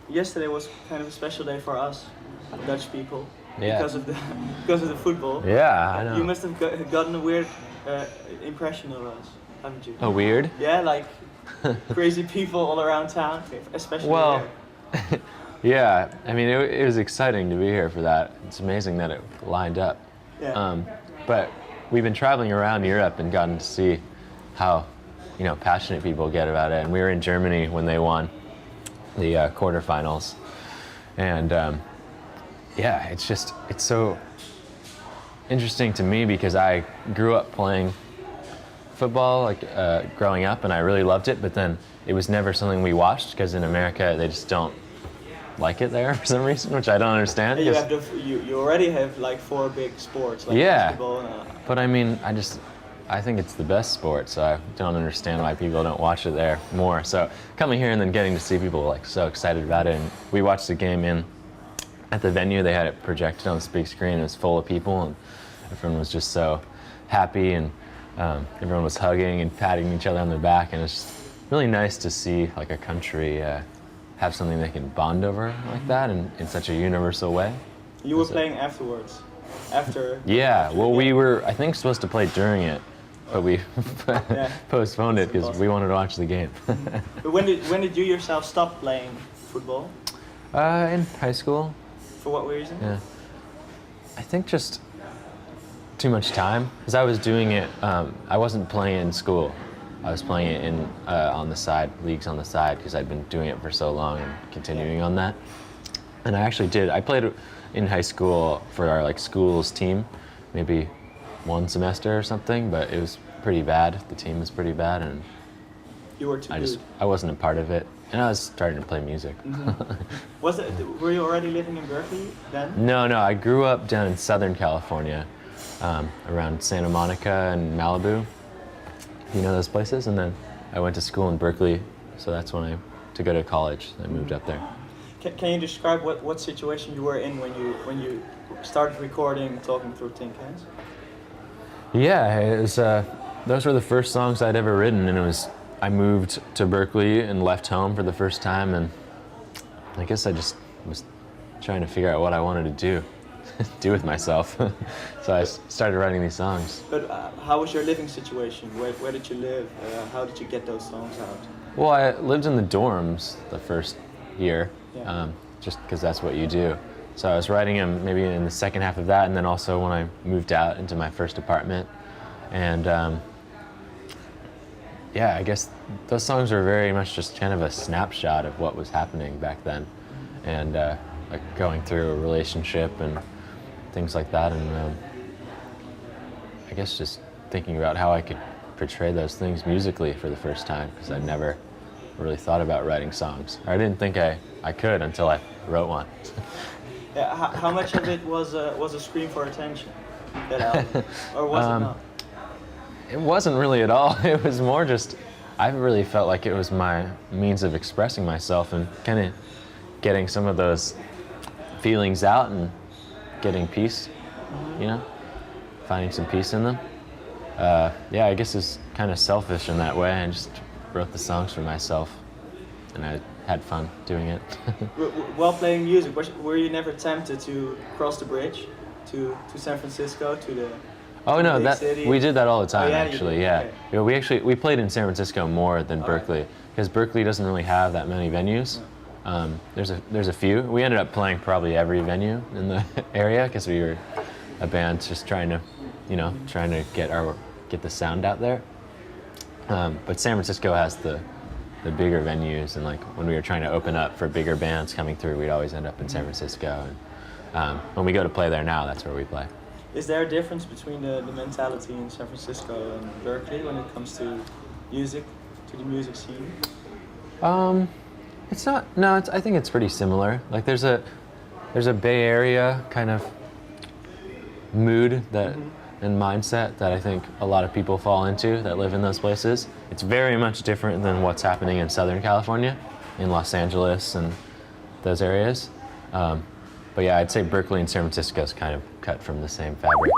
Yesterday was kind of a special day for us, Dutch people, Yeah. because of the football. Yeah, I know. You must have gotten a weird impression of us, haven't you? Oh, weird? Yeah, like crazy people all around town, especially Well, here. yeah. I mean, it was exciting to be here for that. It's amazing that it lined up. Yeah. But we've been traveling around Europe and gotten to see how, passionate people get about it. And we were in Germany when they won the quarterfinals, and yeah, it's so interesting to me because I grew up playing football growing up, and I really loved it. But then it was never something we watched because in America they just don't like it there for some reason, which I don't understand. Yeah, you already have like 4 big sports, like Yeah, basketball. But I mean, I think it's the best sport, so I don't understand why people don't watch it there more. So coming here and then getting to see people like so excited about it, and we watched the game at the venue. They had it projected on the big screen. It was full of people, and everyone was just so happy, and everyone was hugging and patting each other on the back, and it's just really nice to see like a country have something they can bond over like that, and in such a universal way. You were playing afterwards, after. Yeah, well, we were I think supposed to play during it, but we postponed it because we wanted to watch the game. But when did you yourself stop playing football? In high school. For what reason? Yeah. I think just too much time, because I was doing it. I wasn't playing in school. I was playing it in on the side, leagues on the side, because I'd been doing it for so long and continuing on that. And I actually did. I played in high school for our school's team, maybe 1 semester or something, but it was pretty bad. The team was pretty bad, and you were too good. I wasn't a part of it, and I was starting to play music. Mm-hmm. Were you already living in Berkeley then? No, I grew up down in Southern California, around Santa Monica and Malibu. You know those places? And then I went to school in Berkeley, so that's to go to college. I moved up there. Can you describe what situation you were in when you started recording Talking Through Tin Cans? Yeah, it was. Those were the first songs I'd ever written, and I moved to Berkeley and left home for the first time, and I guess I just was trying to figure out what I wanted to do with myself. So I started writing these songs. But how was your living situation? Where did you live? How did you get those songs out? Well, I lived in the dorms the first year, just because that's what you do. So I was writing them maybe in the second half of that, and then also when I moved out into my first apartment. And I guess those songs were very much just kind of a snapshot of what was happening back then, and going through a relationship and things like that. And I guess just thinking about how I could portray those things musically for the first time, because I'd never really thought about writing songs. I didn't think I could until I wrote one. Yeah, how much of it was a scream for attention, that album? Or was it not? It wasn't really at all. It was more just, I really felt like it was my means of expressing myself and kind of getting some of those feelings out and getting peace, finding some peace in them. I guess it's kind of selfish in that way. I just wrote the songs for myself, and I had fun doing it. While playing music, were you never tempted to cross the bridge to San Francisco, to the Oh no, city? We did that all the time. Actually. Okay. We played in San Francisco more than Berkeley, because Berkeley doesn't really have that many venues. There's a few. We ended up playing probably every venue in the area because we were a band just trying to get the sound out there. But San Francisco has the bigger venues, and when we were trying to open up for bigger bands coming through, we'd always end up in San Francisco. And when we go to play there now, that's where we play. Is there a difference between the mentality in San Francisco and Berkeley when it comes to music, to the music scene? It's not. No, I think it's pretty similar. There's a Bay Area kind of mood and mindset that I think a lot of people fall into that live in those places. It's very much different than what's happening in Southern California, in Los Angeles and those areas. But yeah, I'd say Berkeley and San Francisco is kind of cut from the same fabric.